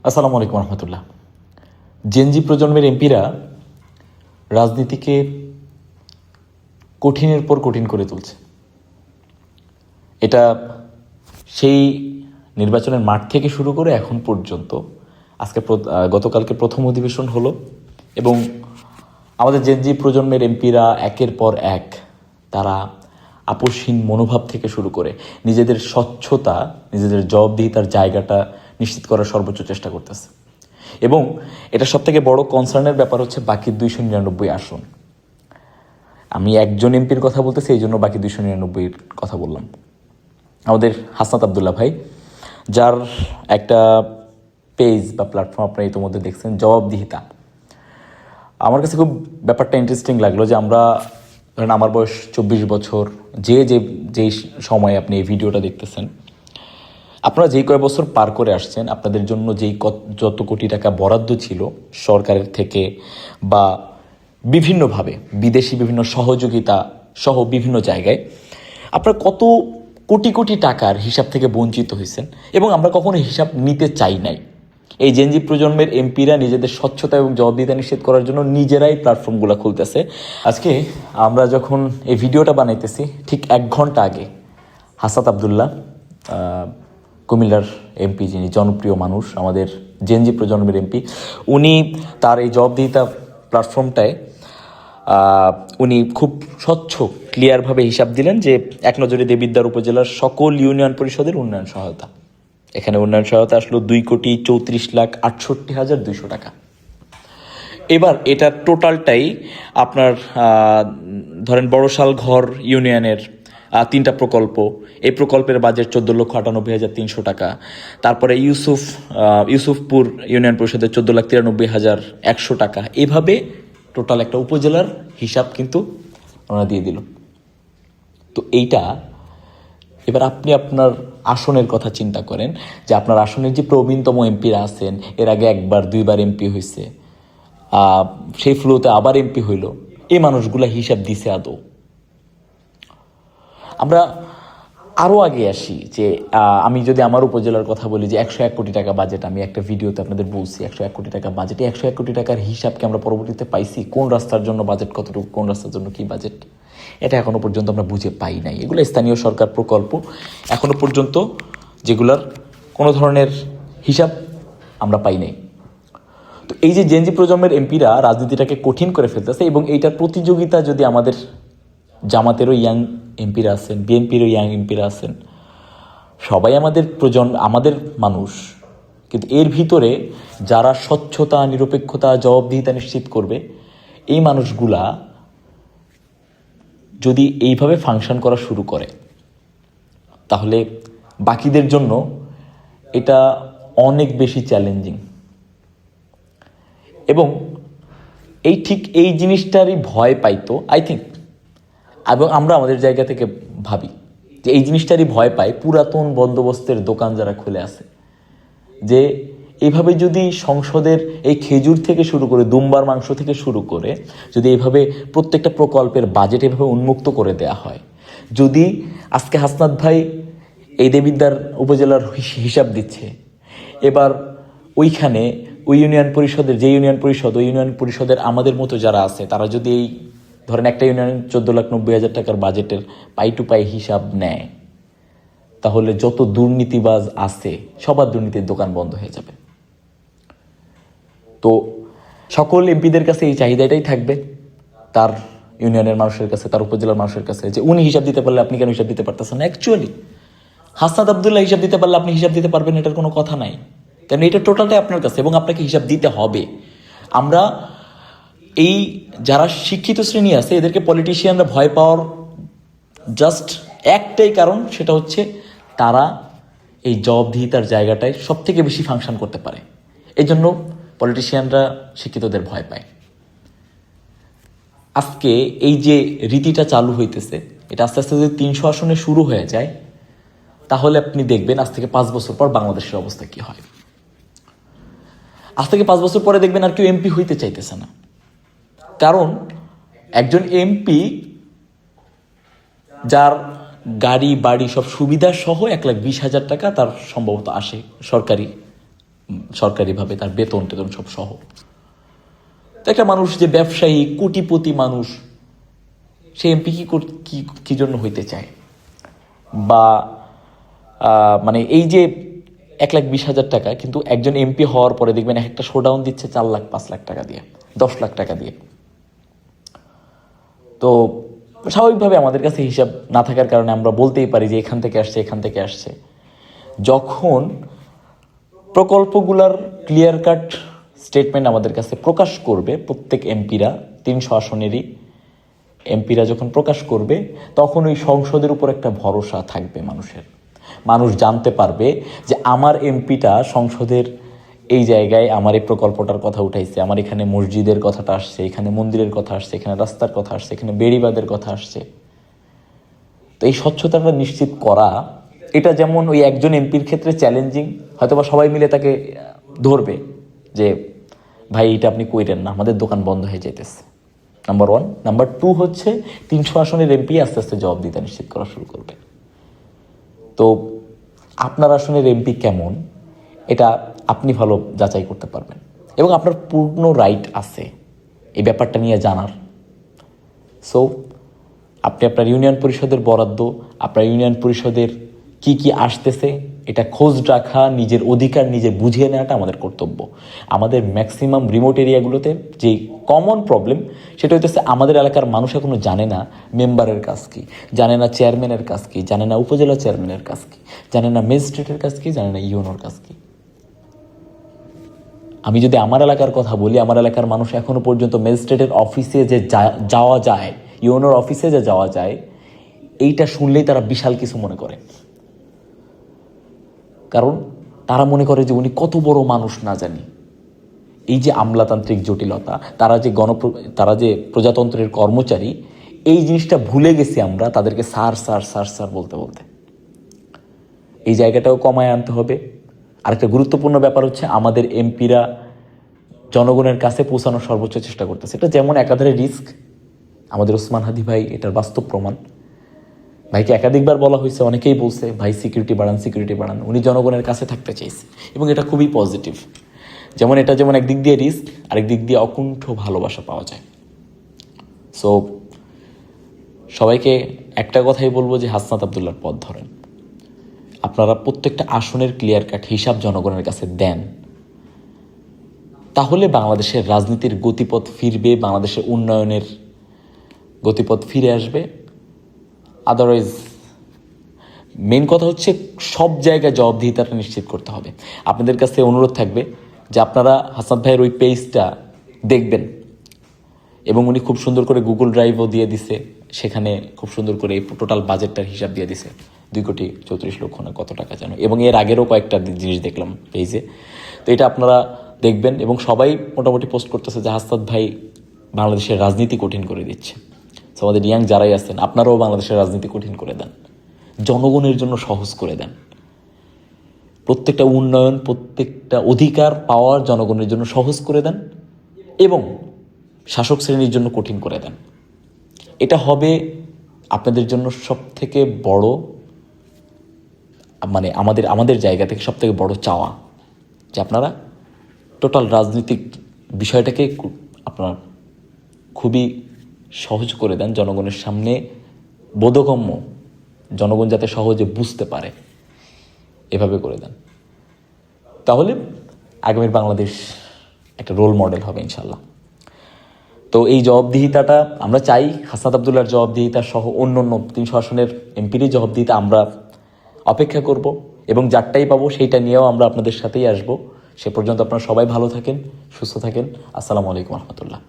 আসসালামু আলাইকুম রহমতুল্লাহ। জেনজি প্রজন্মের এমপিরা রাজনীতিকে কঠিনের পর কঠিন করে তুলছে। এটা সেই নির্বাচনের মাঠ থেকে শুরু করে এখন পর্যন্ত গতকালকে প্রথম অধিবেশন হলো এবং আমাদের জেনজি প্রজন্মের এমপিরা একের পর এক তারা আপোষহীন মনোভাব থেকে শুরু করে নিজেদের স্বচ্ছতা, নিজেদের জবাবদিহিতার জায়গাটা নিশ্চিত করার সর্বোচ্চ চেষ্টা করতেছে। এবং এটা সবথেকে বড় কনসার্নের ব্যাপার হচ্ছে বাকি 299 আসন। আমি একজন এমপির কথা বলতেছি, এই জন্য বাকি 299-র কথা বললাম। আমাদের হাসনাত আবদুল্লাহ ভাই, যার একটা পেজ বা প্ল্যাটফর্ম আপনারা ইতিমধ্যে দেখছেন, জবাবদিহিতা। আমার কাছে খুব ব্যাপারটা ইন্টারেস্টিং লাগলো যে আমরা ধরেন আমার বয়স 24 বছর, যেই সময় আপনি এই ভিডিওটা দেখতেছেন, আপনারা যেই কয় বছর পার করে আসছেন, আপনাদের জন্য যত কোটি টাকা বরাদ্দ ছিল সরকারের থেকে বা বিভিন্নভাবে বিদেশি বিভিন্ন সহযোগিতা সহ বিভিন্ন জায়গায়, আপনারা কত কোটি কোটি টাকার হিসাব থেকে বঞ্চিত হয়েছেন এবং আমরা কখনো হিসাব নিতে চাই নাই। এই জেনজি প্রজন্মের এমপিরা নিজেদের স্বচ্ছতা এবং জবাবদিহিতা নিশ্চিত করার জন্য নিজেরাই প্ল্যাটফর্মগুলো খুলতেছে। আজকে আমরা যখন এই ভিডিওটা বানাইতেছি, ঠিক 1 ঘন্টা আগে হাসনাত আবদুল্লাহ, কুমিল্লার এমপি, যিনি জনপ্রিয় মানুষ, আমাদের জেনজি প্রজন্মের এমপি, উনি তার এই জবাবদিহিতা প্ল্যাটফর্মটায় উনি খুব স্বচ্ছ ক্লিয়ারভাবে হিসাব দিলেন যে এক নজরে দেবিদ্বার উপজেলার সকল ইউনিয়ন পরিষদের উন্নয়ন সহায়তা, এখানে উন্নয়ন সহায়তা আসলো 2,34,68,200 টাকা। এবার এটা টোটালটাই আপনার ধরেন বড়শাল ঘর ইউনিয়নের 3টা প্রকল্প, এই প্রকল্পের বাজেট 14,98,300 টাকা। তারপরে ইউসুফপুর ইউনিয়ন পরিষদের 14,93,100 টাকা। এভাবে টোটাল একটা উপজেলার হিসাব কিন্তু ওনারা দিয়ে দিল। তো এইটা এবার আপনি আপনার আসনের কথা চিন্তা করেন যে আপনার আসনের যে প্রবীণতম এমপিরা আছেন, এর আগে 1-2বার এমপি হয়েছে, সেই ফ্লোতে আবার এমপি হইল, এই মানুষগুলা হিসাব দিছে আদৌ? আমরা আরও আগে আসি যে আমি যদি আমার উপজেলার কথা বলি যে 101 কোটি টাকা বাজেট, আমি একটা ভিডিওতে আপনাদের বলছি 101 কোটি টাকা বাজেট। 101 কোটি টাকার হিসাবকে আমরা পরবর্তীতে পাইছি কোন রাস্তার জন্য বাজেট কতটুকু, কোন রাস্তার জন্য কি বাজেট, এটা এখনো পর্যন্ত আমরা বুঝে পাই নাই। এগুলো স্থানীয় সরকার প্রকল্প, এখনো পর্যন্ত যেগুলার কোনো ধরনের হিসাব আমরা পাই নাই। তো এই যে জেনজি প্রজন্মের এমপিরা রাজনীতিটাকে কঠিন করে ফেলতেছে এবং এইটার প্রতিযোগিতা যদি আমাদের জামাতেরও ইয়াং এমপিরা আছেন, বিএনপিরও ইয়াং এমপিরা আছেন, সবাই আমাদের মানুষ, কিন্তু এর ভিতরে যারা স্বচ্ছতা, নিরপেক্ষতা, জবাবদিহিতা নিশ্চিত করবে, এই মানুষগুলা যদি এইভাবে ফাংশন করা শুরু করে, তাহলে বাকিদের জন্য এটা অনেক বেশি চ্যালেঞ্জিং। এবং এই জিনিসটারই ভয় পাইতো আই থিঙ্ক, এবং আমরা আমাদের জায়গা থেকে ভাবি যে এই জিনিসটারই ভয় পায় পুরাতন বন্দোবস্তের দোকান যারা খুলে আছে, যে এইভাবে যদি সংসদের এই খেজুর থেকে শুরু করে দুম্বার মাংস থেকে শুরু করে যদি এইভাবে প্রত্যেকটা প্রকল্পের বাজেট এভাবে উন্মুক্ত করে দেয়া হয়, যদি আজকে হাসনাত ভাই এই দেবিদ্বার উপজেলার হিসাব দিচ্ছে, এবার ওইখানে ওই ইউনিয়ন পরিষদের আমাদের মতো যারা আছে তারা যদি এই ধরেন একটা ইউনিয়ন 14,90,000 টাকার বাজেটের পাই টু পাই হিসাব নেয়, তাহলে যত দুর্নীতিবাজ আছে সবার দুর্নীতির দোকান বন্ধ হয়ে যাবে। তো সকল এমপিদের কাছে এই চাহিদাটাই থাকবে, তার ইউনিয়নের মানুষের কাছে, তার উপজেলার মানুষের কাছে, যে উনি হিসাব দিতে পারলে আপনি কেন হিসাব দিতে পারতেছেন না। অ্যাকচুয়ালি হাসনাত আবদুল্লাহ হিসাব দিতে পারলে আপনি হিসাব দিতে পারবেন, এটার কোনো কথা নাই, কারণ এটা টোটালটাই আপনার কাছে এবং আপনাকে হিসাব দিতে হবে। আমরা এই যারা শিক্ষিত শ্রেণী আছে এদেরকে পলিটিশিয়ানরা ভয় পাওয়ার জাস্ট একটাই কারণ, সেটা হচ্ছে তারা এই জবাবদিহিতার জায়গাটায় সব থেকে বেশি ফাংশন করতে পারে, এই জন্য পলিটিশিয়ানরা শিক্ষিতদের ভয় পায়। আজকে এই যে রীতিটা চালু হইতেছে, এটা আস্তে আস্তে যদি 300 আসনে শুরু হয়ে যায়, তাহলে আপনি দেখবেন আজ থেকে 5 বছর পর বাংলাদেশের অবস্থা কি হয়। আজ থেকে 5 বছর পরে দেখবেন আর কেউ এমপি হইতে চাইতেছে না, কারণ একজন এমপি যার গাড়ি বাড়ি সব সুবিধা সহ 1,20,000 টাকা তার সম্ভবত আসে সরকারি সরকারিভাবে, তার বেতন টেতন সব সহ। তো একটা মানুষ যে ব্যবসায়ী কোটিপতি মানুষ, সে এমপি কি জন্য হইতে চায়? বা মানে এই যে 1,20,000 টাকা, কিন্তু একজন এমপি হওয়ার পরে দেখবেন একটা শোডাউন দিচ্ছে 4 লাখ 5 লাখ টাকা দিয়ে, 10 লাখ টাকা দিয়ে। তো স্বাভাবিকভাবে আমাদের কাছে হিসাব না থাকার কারণে আমরা বলতেই পারি যে এখান থেকে আসছে, এখান থেকে আসছে। যখন প্রকল্পগুলার ক্লিয়ার কাট স্টেটমেন্ট আমাদের কাছে প্রকাশ করবে প্রত্যেক এমপিরা, 300 আসনেরই এমপিরা যখন প্রকাশ করবে, তখন ওই সংসদের উপর একটা ভরসা থাকবে মানুষের। মানুষ জানতে পারবে যে আমার এমপিটা সংসদের এই জায়গায় আমার এই প্রকল্পটার কথা উঠাইছে, আমার এখানে মসজিদের কথাটা আসছে, এখানে মন্দিরের কথা আসছে, এখানে রাস্তার কথা আসছে, এখানে বেড়িবাঁধের কথা আসছে। তো এই স্বচ্ছতাটা নিশ্চিত করা, এটা যেমন ওই একজন এমপির ক্ষেত্রে চ্যালেঞ্জিং, হয়তোবা সবাই মিলে তাকে ধরবে যে ভাই এটা আপনি কইরেন না, আমাদের দোকান বন্ধ হয়ে যেতেছে, নাম্বার 1। নাম্বার 2 হচ্ছে 300 আসনের এমপি আস্তে আস্তে জবাবদিহিতা নিশ্চিত করা শুরু করবে। তো আপনার আসনের এমপি কেমন, এটা আপনি ভালো যাচাই করতে পারবেন, এবং আপনার পূর্ণ রাইট আছে এই ব্যাপারটা নিয়ে জানার। সো আপনি আপনার ইউনিয়ন পরিষদের বরাদ্দ, আপনার ইউনিয়ন পরিষদের কি আসতেছে, এটা খোঁজ রাখা, নিজের অধিকার নিজে বুঝিয়ে নেওয়াটা আমাদের কর্তব্য। আমাদের ম্যাক্সিমাম রিমোট এরিয়াগুলোতে যে কমন প্রবলেম, সেটা হইতেছে আমাদের এলাকার মানুষ এখনো জানে না মেম্বারের কাজ কি, জানে না চেয়ারম্যানের কাজ কি, জানে না উপজেলা চেয়ারম্যানের কাজ কি, জানে না ম্যাজিস্ট্রেটের কাজ কি, জানে না ইউনোর কাজ কি। আমি যদি আমার এলাকার কথা বলি, আমার এলাকার মানুষ এখনো পর্যন্ত ম্যাজিস্ট্রেটের অফিসে যে যাওয়া যায়, ইউনোর অফিসে যে যাওয়া যায়, এইটা শুনলেই তারা বিশাল কিছু মনে করে। কারণ তারা মনে করে যে উনি কত বড় মানুষ না জানি। এই যে আমলাতান্ত্রিক জটিলতা, তারা যে প্রজাতন্ত্রের কর্মচারী, এই জিনিসটা ভুলে গেছি আমরা তাদেরকে স্যার স্যার স্যার স্যার বলতে বলতে। এই জায়গাটাও কমায় আনতে হবে। আরেকটা গুরুত্বপূর্ণ ব্যাপার হচ্ছে আমাদের এমপিরা জনগণের কাছে পৌঁছানোর সর্বোচ্চ চেষ্টা করতেছে। এটা যেমন একাধারে রিস্ক, আমাদের ওসমান হাদি ভাই এটার বাস্তব প্রমাণ। ভাইকে একাধিকবার বলা হয়েছে, অনেকেই বলছে ভাই সিকিউরিটি বাড়ান। উনি জনগণের কাছে থাকতে চাইছে, এবং এটা খুবই পজিটিভ। এটা যেমন একদিক দিয়ে রিস্ক, আরেক দিক দিয়ে অকুণ্ঠ ভালোবাসা পাওয়া যায়। সো সবাইকে একটা কথাই বলবো যে হাসনাত আবদুল্লাহর পথ ধরেন। আপনারা প্রত্যেকটা আসনের ক্লিয়ার কাট হিসাব জনগণের কাছে দেন, তাহলে বাংলাদেশের রাজনীতির গতিপথ ফিরবে, বাংলাদেশের উন্নয়নের গতিপথ ফিরে আসবে। আদারওয়াইজ মেন কথা হচ্ছে সব জায়গায় জবাবদিহিতাটা নিশ্চিত করতে হবে। আপনাদের কাছে অনুরোধ থাকবে যে আপনারা হাসনাত ভাইয়ের ওই পেজটা দেখবেন, এবং উনি খুব সুন্দর করে গুগল ড্রাইভও দিয়ে দিছে, সেখানে খুব সুন্দর করে টোটাল বাজেটটার হিসাব দিয়ে দিছে, 2,34,00,000 না কত টাকা জানো, এবং এর আগেরও কয়েকটা জিনিস দেখলাম পেজে। তো এটা আপনারা দেখবেন, এবং সবাই মোটামুটি পোস্ট করতেছে যে হাসনাত ভাই বাংলাদেশের রাজনীতি কঠিন করে দিচ্ছে। তো আমাদের ইয়াং যারাই আছেন, আপনারাও বাংলাদেশের রাজনীতি কঠিন করে দেন, জনগণের জন্য সহজ করে দেন। প্রত্যেকটা উন্নয়ন, প্রত্যেকটা অধিকার পাওয়ার জনগণের জন্য সহজ করে দেন, এবং শাসক শ্রেণীর জন্য কঠিন করে দেন। এটা হবে আপনাদের জন্য সব থেকে বড়, মানে আমাদের জায়গা থেকে সব থেকে বড় চাওয়া, যে আপনারা টোটাল রাজনৈতিক বিষয়টাকে আপনার খুবই সহজ করে দেন, জনগণের সামনে বোধগম্য, জনগণ যাতে সহজে বুঝতে পারে, এভাবে করে দেন। তাহলে আগামীর বাংলাদেশ একটা রোল মডেল হবে ইনশাল্লাহ। তো এই জবাবদিহিতাটা আমরা চাই, হাসনাত আবদুল্লাহর জবাবদিহিতা সহ অন্য 300 আসনের এমপিরই জবাবদিহিতা আমরা অপেক্ষা করব, এবং যারটাই পাবো সেইটা নিয়েও আমরা আপনাদের সাথেই আসব। সে পর্যন্ত আপনারা সবাই ভালো থাকেন, সুস্থ থাকেন। আসসালামু আলাইকুম রহমতুল্লাহ।